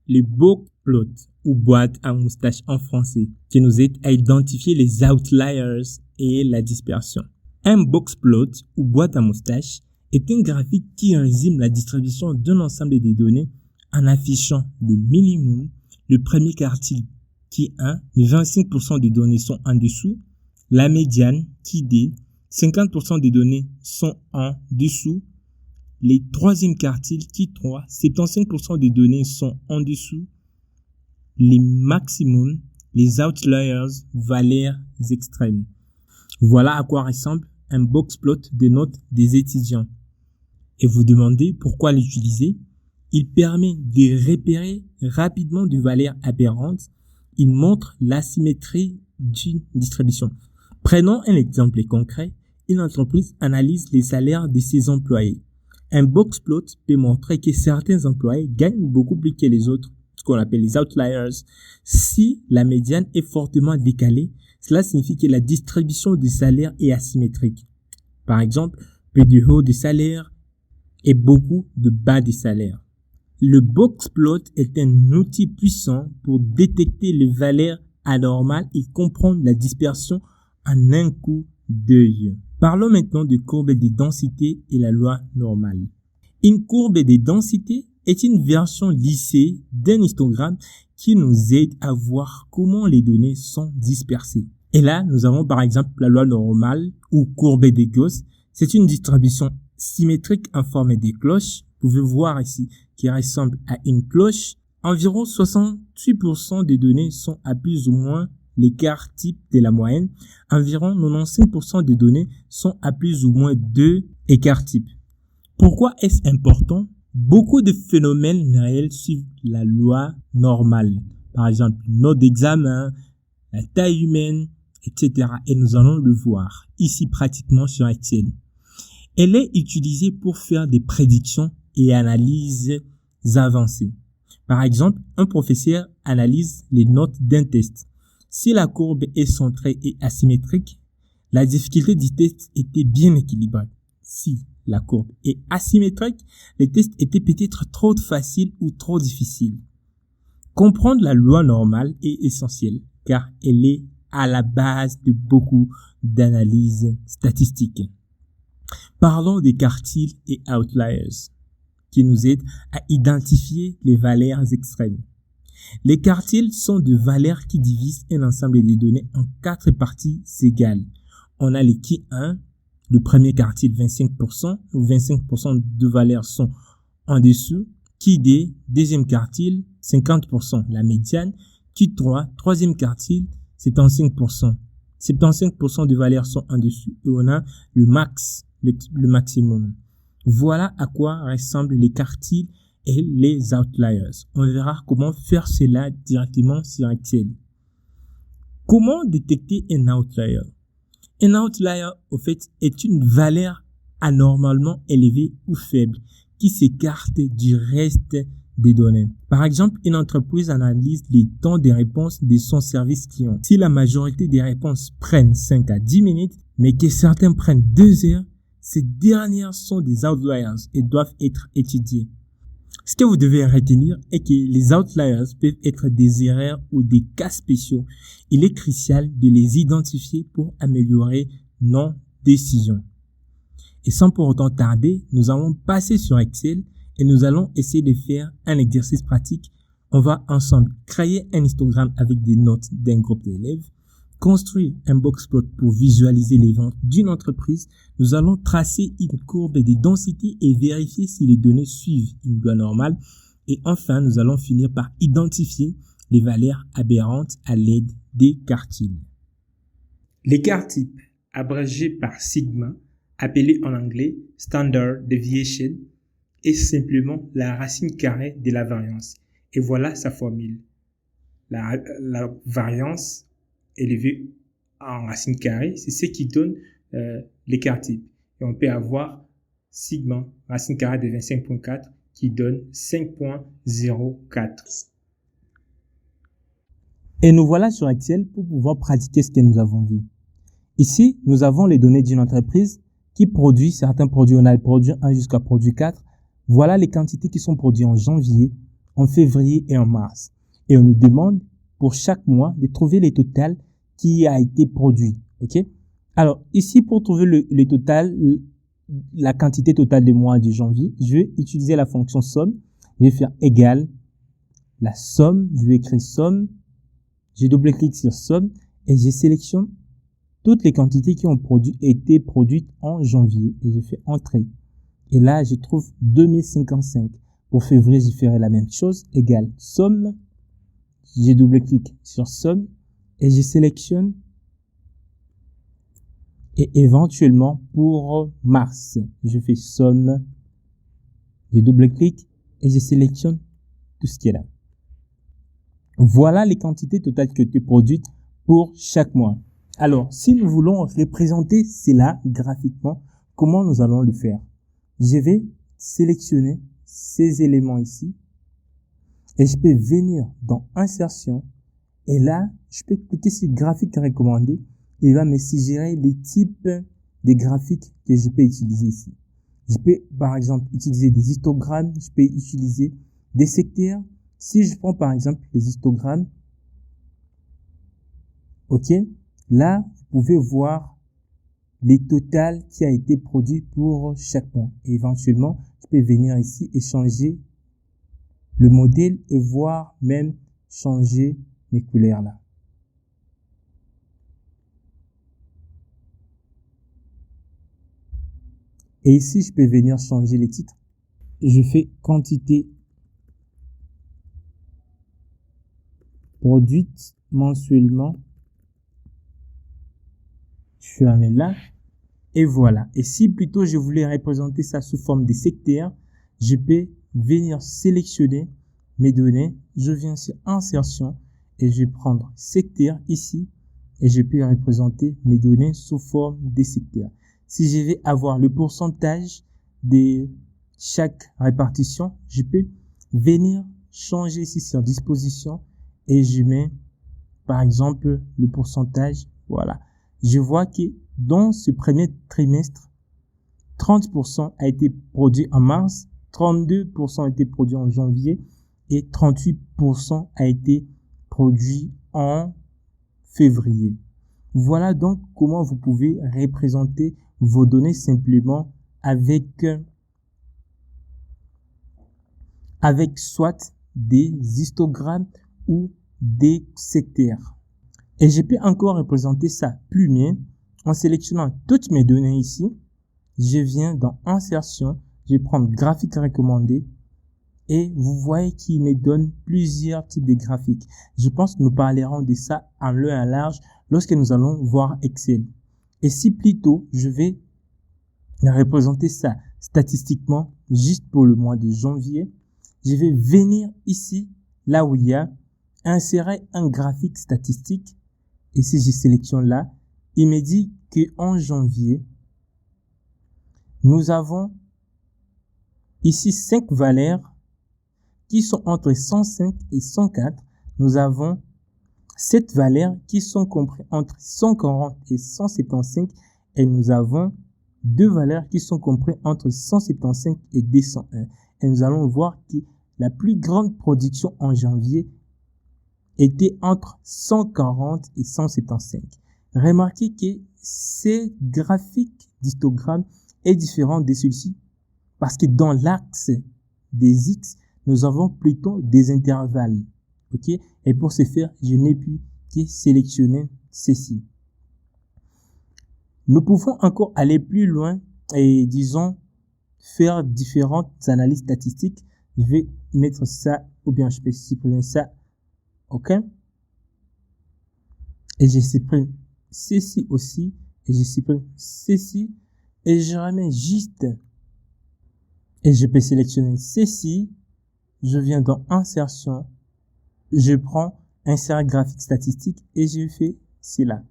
Le box plot ou boîte à moustache en français qui nous aide à identifier les outliers et la dispersion. Un box plot ou boîte à moustache est un graphique qui résume la distribution d'un ensemble de données en affichant le minimum, le premier quartile qui est 1, 25% des données sont en dessous, la médiane qui est 50% des données sont en dessous, les troisième quartiles qui 3, 75% des données sont en dessous, les maximums, les outliers, valeurs extrêmes. Voilà à quoi ressemble un box plot de notes des étudiants. Et vous demandez pourquoi l'utiliser? Il permet de repérer rapidement des valeurs aberrantes. Il montre l'asymétrie d'une distribution. Prenons un exemple concret. Une entreprise analyse les salaires de ses employés. Un box plot peut montrer que certains employés gagnent beaucoup plus que les autres, ce qu'on appelle les outliers. Si la médiane est fortement décalée, cela signifie que la distribution des salaires est asymétrique. Par exemple, peu de haut des salaires et beaucoup de bas des salaires. Le box plot est un outil puissant pour détecter les valeurs anormales et comprendre la dispersion en un coup d'œil. Parlons maintenant de courbe de densité et la loi normale. Une courbe de densité est une version lissée d'un histogramme qui nous aide à voir comment les données sont dispersées. Et là, nous avons par exemple la loi normale ou courbe de Gauss. C'est une distribution symétrique en forme de cloche. Vous pouvez voir ici qui ressemble à une cloche. Environ 68% des données sont à plus ou moins l'écart type de la moyenne. Environ 95% des données sont à plus ou moins 2 écarts types. Pourquoi est-ce important? Beaucoup de phénomènes réels suivent la loi normale. Par exemple, note d'examen, la taille humaine, etc. Et nous allons le voir ici pratiquement sur Excel. Elle est utilisée pour faire des prédictions et analyses avancées. Par exemple, un professeur analyse les notes d'un test. Si la courbe est centrée et asymétrique, la difficulté du test était bien équilibrée. Si la courbe est asymétrique, le test était peut-être trop facile ou trop difficile. Comprendre la loi normale est essentiel car elle est à la base de beaucoup d'analyses statistiques. Parlons des quartiles et outliers qui nous aident à identifier les valeurs extrêmes. Les quartiles sont des valeurs qui divisent un ensemble de données en 4 parties égales. On a les qui 1, le premier quartile 25%, où 25% de valeurs sont en dessous. Qui 2, deuxième quartile 50%, la médiane. Qui 3, troisième quartile 75%. 75% de valeurs sont en dessous et on a le max, le maximum. Voilà à quoi ressemblent les quartiles et les outliers. On verra comment faire cela directement sur Excel. Comment détecter un outlier? Un outlier, au fait, est une valeur anormalement élevée ou faible qui s'écarte du reste des données. Par exemple, une entreprise analyse les temps de réponse de son service client. Si la majorité des réponses prennent 5 à 10 minutes, mais que certains prennent 2 heures, ces dernières sont des outliers et doivent être étudiées. Ce que vous devez retenir est que les outliers peuvent être des erreurs ou des cas spéciaux. Il est crucial de les identifier pour améliorer nos décisions. Et sans pour autant tarder, nous allons passer sur Excel et nous allons essayer de faire un exercice pratique. On va ensemble créer un histogramme avec des notes d'un groupe d'élèves, construire un box plot pour visualiser les ventes d'une entreprise. Nous allons tracer une courbe de densité et vérifier si les données suivent une loi normale. Et enfin, nous allons finir par identifier les valeurs aberrantes à l'aide des quartiles. L'écart type, abrégé par sigma, appelé en anglais Standard Deviation, est simplement la racine carrée de la variance. Et voilà sa formule. La variance élevée en racine carrée, c'est ce qui donne l'écart type. Et on peut avoir sigma, racine carrée de 25.4, qui donne 5.04. Et nous voilà sur Excel pour pouvoir pratiquer ce que nous avons vu. Ici, nous avons les données d'une entreprise. qui produit certains produits. On a le produit 1 jusqu'à produit 4. Voilà les quantités qui sont produites en janvier, en février et en mars. Et on nous demande pour chaque mois de trouver les totals qui a été produit. OK? Alors, ici, pour trouver le total, la quantité totale des mois de janvier, je vais utiliser la fonction somme. Je vais faire égal la somme. Je vais écrire somme. Je double-clique sur somme et je sélectionne toutes les quantités qui ont été produites en janvier et je fais entrée. Et là, je trouve 2055. Pour février, je ferai la même chose, égal somme. Je double-clique sur somme et je sélectionne. Et éventuellement, pour mars, je fais somme. Je double-clique et je sélectionne tout ce qui est là. Voilà les quantités totales qui ont été produites pour chaque mois. Alors, si nous voulons représenter cela graphiquement, comment nous allons le faire? Je vais sélectionner ces éléments ici et je peux venir dans Insertion et là, je peux cliquer sur Graphique recommandé. Il va me suggérer les types de graphiques que je peux utiliser ici. Je peux, par exemple, utiliser des histogrammes, je peux utiliser des secteurs. Si je prends, par exemple, les histogrammes, OK, là, vous pouvez voir les totals qui a été produit pour chaque mois. Et éventuellement, je peux venir ici et changer le modèle et voir même changer mes couleurs là. Et ici, je peux venir changer les titres. Je fais quantité produite mensuellement. Je ferme là. Et voilà. Et si plutôt je voulais représenter ça sous forme de secteur, je peux venir sélectionner mes données. Je viens sur Insertion et je vais prendre secteur ici et je peux représenter mes données sous forme de secteur. Si je vais avoir le pourcentage de chaque répartition, je peux venir changer ici sur disposition et je mets par exemple le pourcentage. Voilà. Je vois que dans ce premier trimestre, 30% a été produit en mars, 32% a été produit en janvier et 38% a été produit en février. Voilà donc comment vous pouvez représenter vos données simplement avec soit des histogrammes ou des secteurs. Et je peux encore représenter ça plus bien en sélectionnant toutes mes données ici. Je viens dans Insertion, je vais prendre Graphique recommandé et vous voyez qu'il me donne plusieurs types de graphiques. Je pense que nous parlerons de ça en long et en large lorsque nous allons voir Excel. Et si plutôt je vais représenter ça statistiquement juste pour le mois de janvier, je vais venir ici, là où il y a insérer un graphique statistique. Et si je sélectionne là, il me dit que en janvier, nous avons ici 5 valeurs qui sont entre 105 et 104. Nous avons 7 valeurs qui sont comprises entre 140 et 175. Et nous avons 2 valeurs qui sont comprises entre 175 et 201. Et nous allons voir que la plus grande production en janvier était entre 140 et 175. Remarquez que ces graphiques d'histogramme est différent de celui-ci parce que dans l'axe des X, nous avons plutôt des intervalles. OK? Et pour ce faire, je n'ai plus qu'à sélectionner ceci. Nous pouvons encore aller plus loin et disons faire différentes analyses statistiques. Je vais mettre ça ou bien je peux supprimer ça. OK? Et je supprime ceci aussi. Et je supprime ceci. Et je remets juste. Et je peux sélectionner ceci. Je viens dans Insertion. Je prends Insert graphique statistique. Et je fais cela.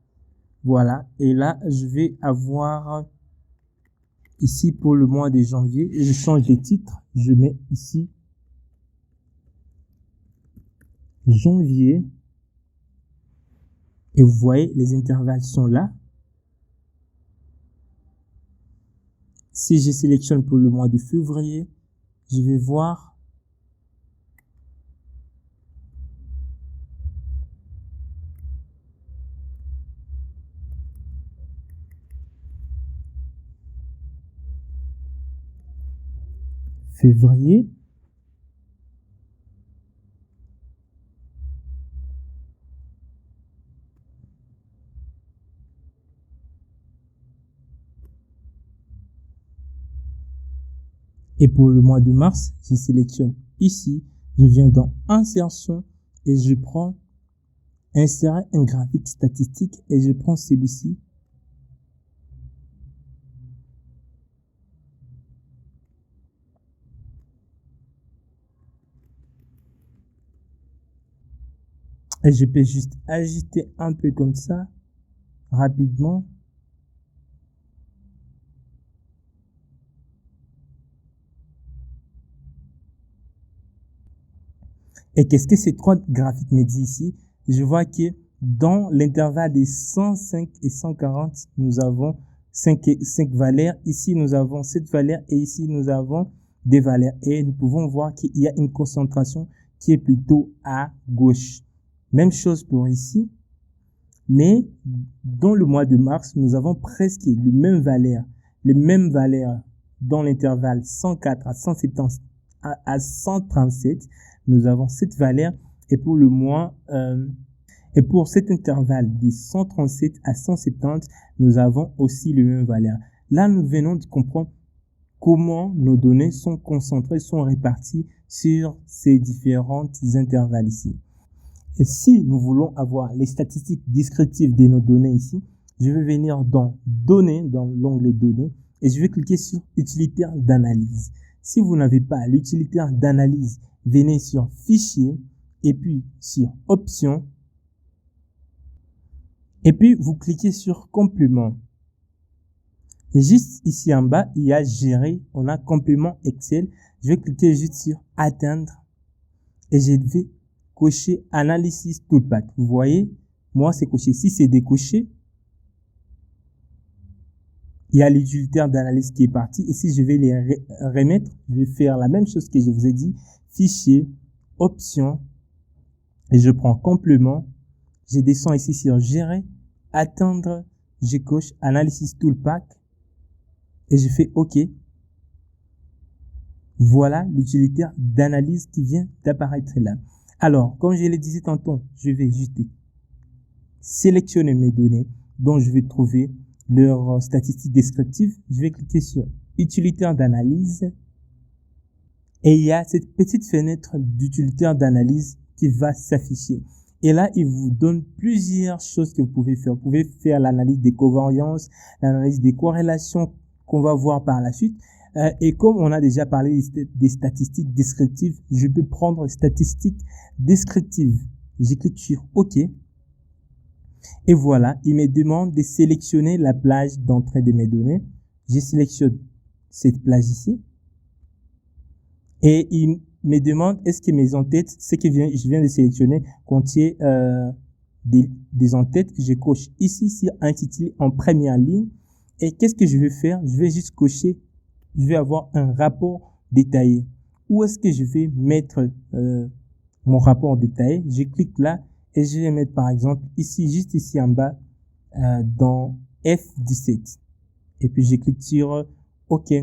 Voilà. Et là, je vais avoir ici pour le mois de janvier. Je change les titres. Je mets ici janvier. Et vous voyez, les intervalles sont là. Si je sélectionne pour le mois de février, je vais voir février. Et pour le mois de mars, je sélectionne ici, je viens dans Insertion et je prends Insérer un graphique statistique et je prends celui-ci. Et je peux juste agiter un peu comme ça, rapidement. Et qu'est-ce que ces trois graphiques me disent ici? Je vois que dans l'intervalle des 105 et 140, nous avons 5 valeurs. Ici, nous avons 7 valeurs et ici, nous avons des valeurs. Et nous pouvons voir qu'il y a une concentration qui est plutôt à gauche. Même chose pour ici. Mais dans le mois de mars, nous avons presque les mêmes valeurs dans l'intervalle 104 à 170 à 137. Nous avons cette valeur et pour le mois et pour cet intervalle de 137 à 170, nous avons aussi les mêmes valeurs. Là, nous venons de comprendre comment nos données sont concentrées, sont réparties sur ces différents intervalles ici. Et si nous voulons avoir les statistiques descriptives de nos données ici, je vais venir dans Données, dans l'onglet Données, et je vais cliquer sur Utilitaire d'analyse. Si vous n'avez pas l'utilitaire d'analyse, venez sur Fichier, et puis sur Options, et puis vous cliquez sur Complément. Et juste ici en bas, il y a Gérer, on a Complément Excel. Je vais cliquer juste sur Atteindre, et je vais cocher Analysis Toolpath. Vous voyez, moi c'est coché. Si c'est décoché, il y a l'utilitaire d'analyse qui est parti. Et si je vais les remettre, je vais faire la même chose que je vous ai dit. Fichier, Options, et je prends Complément. Je descends ici sur Gérer, Atteindre, je coche Analysis Toolpath et je fais OK. Voilà l'utilitaire d'analyse qui vient d'apparaître là. Alors, comme je le disais tantôt, je vais juste sélectionner mes données dont je vais trouver leurs statistiques descriptives. Je vais cliquer sur Utilitaire d'analyse et il y a cette petite fenêtre d'utilitaire d'analyse qui va s'afficher. Et là, il vous donne plusieurs choses que vous pouvez faire. Vous pouvez faire l'analyse des covariances, l'analyse des corrélations qu'on va voir par la suite. Et comme on a déjà parlé des statistiques descriptives, je peux prendre statistiques descriptives. Je clique sur OK. Et voilà, il me demande de sélectionner la plage d'entrée de mes données. Je sélectionne cette plage ici. Et il me demande est-ce que mes entêtes, ce que je viens de sélectionner, contient des entêtes. Je coche ici intitulé en première ligne. Et qu'est-ce que je vais faire? Je vais juste cocher. Je vais avoir un rapport détaillé. Où est-ce que je vais mettre mon rapport détaillé? Je clique là et je vais mettre par exemple ici, juste ici en bas, dans F17. Et puis je clique sur OK.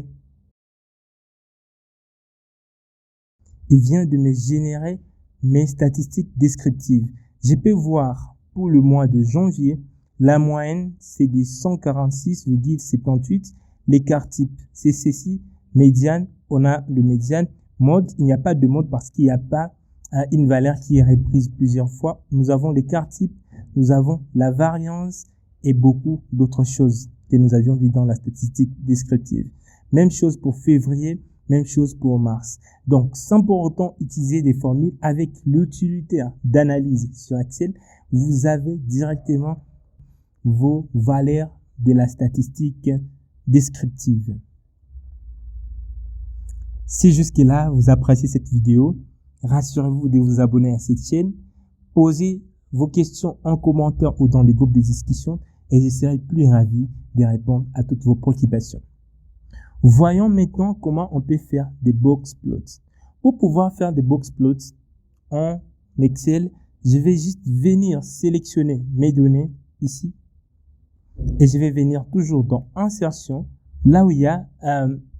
Il vient de me générer mes statistiques descriptives. Je peux voir pour le mois de janvier, la moyenne c'est des 146,78. L'écart type, c'est ceci. Médiane, on a le médiane. Mode, il n'y a pas de mode parce qu'il n'y a pas une valeur qui est reprise plusieurs fois. Nous avons l'écart type, nous avons la variance et beaucoup d'autres choses que nous avions vues dans la statistique descriptive. Même chose pour février, même chose pour mars. Donc, sans pour autant utiliser des formules, avec l'utilitaire d'analyse sur Excel, vous avez directement vos valeurs de la statistique descriptive. Si jusque-là vous appréciez cette vidéo, rassurez-vous de vous abonner à cette chaîne, posez vos questions en commentaire ou dans les groupes de discussion et je serai plus ravi de répondre à toutes vos préoccupations. Voyons maintenant comment on peut faire des box plots. Pour pouvoir faire des box plots en Excel, je vais juste venir sélectionner mes données ici et je vais venir toujours dans insertion, là où il y a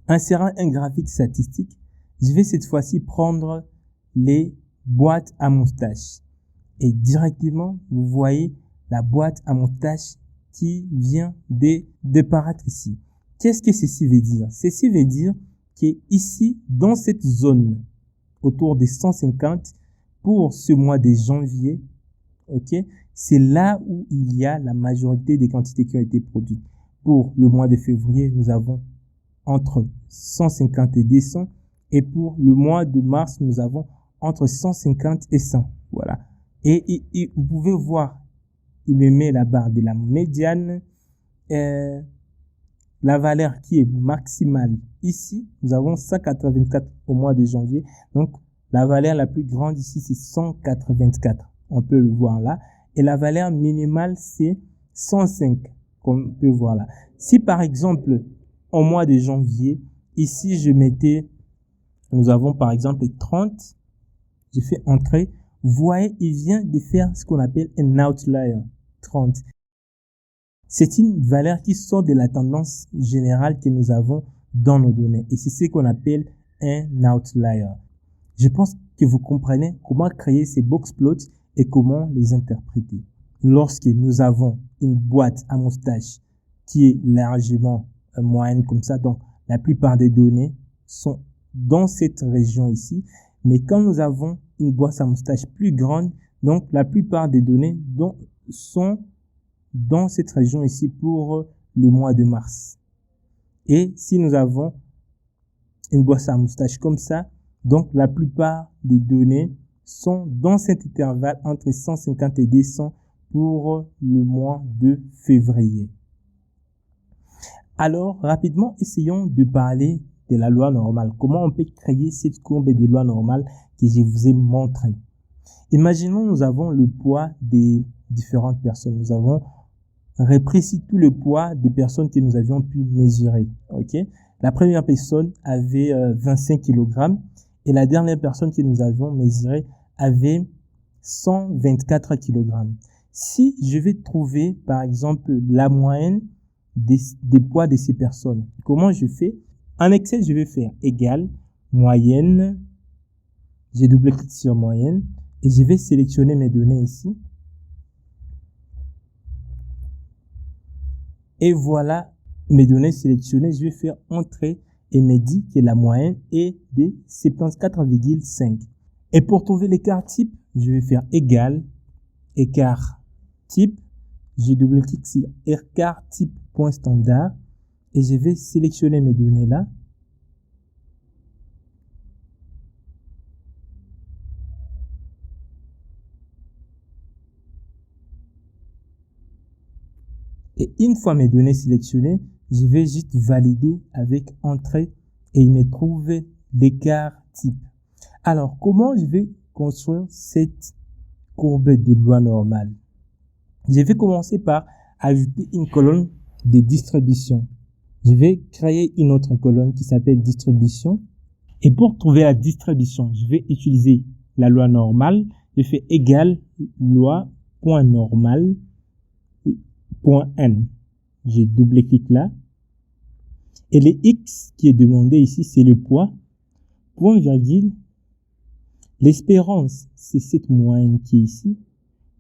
insérer un graphique statistique. Je vais cette fois-ci prendre les boîtes à moustaches et directement vous voyez la boîte à moustaches qui vient d'apparaître ici. Qu'est-ce que ceci veut dire? Ceci veut dire qu'ici, dans cette zone, autour des 150, pour ce mois de janvier, ok, c'est là où il y a la majorité des quantités qui ont été produites. Pour le mois de février, nous avons entre 150 et 200. Et pour le mois de mars, nous avons entre 150 et 100. Voilà. Et vous pouvez voir, il me met la barre de la médiane, la valeur qui est maximale ici, nous avons 184 au mois de janvier. Donc, la valeur la plus grande ici, c'est 184. On peut le voir là. Et la valeur minimale, c'est 105, comme on peut voir là. Si par exemple, au mois de janvier, ici, je mettais, nous avons par exemple 30, je fais entrer. Vous voyez, il vient de faire ce qu'on appelle un outlier, 30. C'est une valeur qui sort de la tendance générale que nous avons dans nos données. Et c'est ce qu'on appelle un outlier. Je pense que vous comprenez comment créer ces box plots et comment les interpréter. Lorsque nous avons une boîte à moustache qui est largement moyenne comme ça, donc la plupart des données sont dans cette région ici. Mais quand nous avons une boîte à moustache plus grande, donc la plupart des données sont dans cette région ici pour le mois de mars. Et si nous avons une boîte à moustache comme ça, donc la plupart des données sont dans cet intervalle entre 150 et 200 pour le mois de février. Alors, rapidement, essayons de parler de la loi normale. Comment on peut créer cette courbe de loi normale que je vous ai montré. Imaginons, nous avons le poids des différentes personnes. Nous avons repris ici tout le poids des personnes que nous avions pu mesurer. Ok? La première personne avait 25 kg et la dernière personne que nous avions mesurée avait 124 kg. Si je vais trouver, par exemple, la moyenne des poids de ces personnes, comment je fais? En Excel, je vais faire égal, moyenne, j'ai double-clic sur moyenne et je vais sélectionner mes données ici. Et voilà mes données sélectionnées. Je vais faire entrer et me dit que la moyenne est de 74,5. Et pour trouver l'écart type, je vais faire égal, écart type. Je double-clique sur écart type point standard et je vais sélectionner mes données là. Et une fois mes données sélectionnées, je vais juste valider avec entrée et il me trouve l'écart type. Alors, comment je vais construire cette courbe de loi normale? Je vais commencer par ajouter une colonne de distribution. Je vais créer une autre colonne qui s'appelle distribution. Et pour trouver la distribution, je vais utiliser la loi normale. Je fais égal loi.normal. .n. Je double-clique là. Et le X qui est demandé ici, c'est le poids. Point virgule. L'espérance, c'est cette moyenne qui est ici.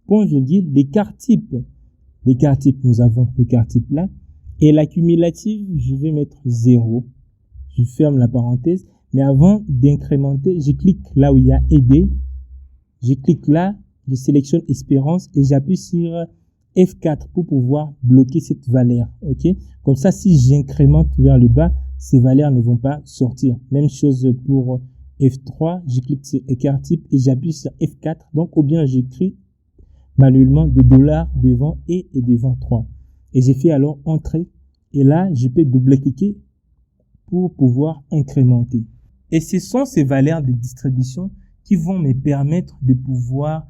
Point virgule. L'écart type. L'écart type, nous avons l'écart type là. Et la cumulative, je vais mettre 0. Je ferme la parenthèse. Mais avant d'incrémenter, je clique là où il y a aider. Je clique là, je sélectionne espérance et j'appuie sur F4 pour pouvoir bloquer cette valeur, ok? Comme ça, si j'incrémente vers le bas, ces valeurs ne vont pas sortir. Même chose pour F3, je clique sur écart type et j'appuie sur F4. Donc, ou bien j'écris manuellement des dollars devant et devant 3. Et j'ai fait alors entrer. Et là, je peux double-cliquer pour pouvoir incrémenter. Et ce sont ces valeurs de distribution qui vont me permettre de pouvoir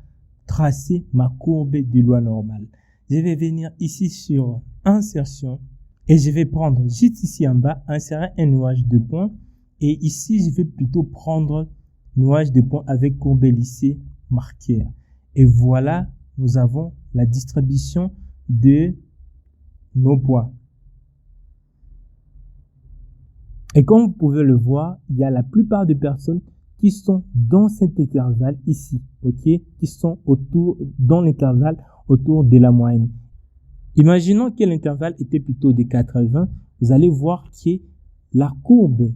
tracer ma courbe de loi normale. Je vais venir ici sur insertion, Et je vais prendre juste ici en bas, insérer un nuage de points. Et ici, je vais plutôt prendre nuage de points avec courbet lissé marqueur. Et voilà, nous avons la distribution de nos poids. Et comme vous pouvez le voir, il y a la plupart des personnes qui sont dans cet intervalle ici, ok, qui sont dans l'intervalle autour de la moyenne. Imaginons que l'intervalle était plutôt de 80, vous allez voir que la courbe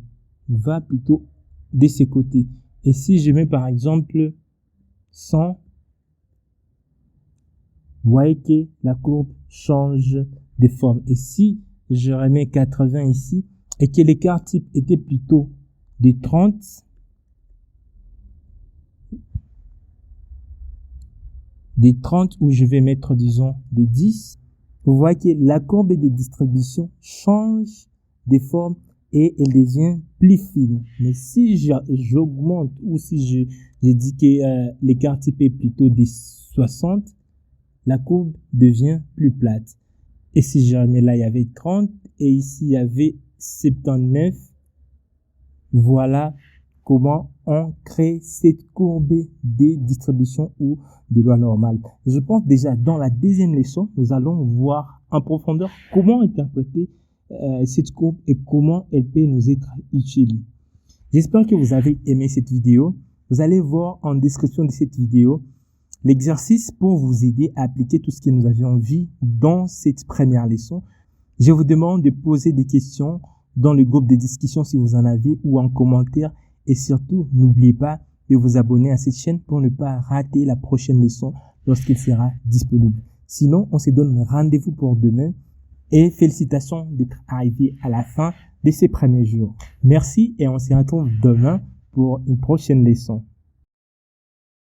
va plutôt de ce côté. Et si je mets par exemple 100, vous voyez que la courbe change de forme. Et si je remets 80 ici, et que l'écart type était plutôt de 30, où je vais mettre, disons, des 10, vous voyez que la courbe de distribution change de forme et elle devient plus fine. Mais si j'augmente ou si je dis que l'écart type est plutôt de 60, la courbe devient plus plate. Et si je remets là, il y avait 30 et ici, il y avait 79. Voilà comment on crée cette courbe de distribution ou de loi normale. Je pense déjà dans la deuxième leçon, nous allons voir en profondeur comment interpréter cette courbe et comment elle peut nous être utile. J'espère que vous avez aimé cette vidéo. Vous allez voir en description de cette vidéo l'exercice pour vous aider à appliquer tout ce que nous avions vu dans cette première leçon. Je vous demande de poser des questions dans le groupe de discussion si vous en avez ou en commentaire. Et surtout, n'oubliez pas de vous abonner à cette chaîne pour ne pas rater la prochaine leçon lorsqu'elle sera disponible. Sinon, on se donne rendez-vous pour demain et félicitations d'être arrivé à la fin de ces premiers jours. Merci et on se retrouve demain pour une prochaine leçon.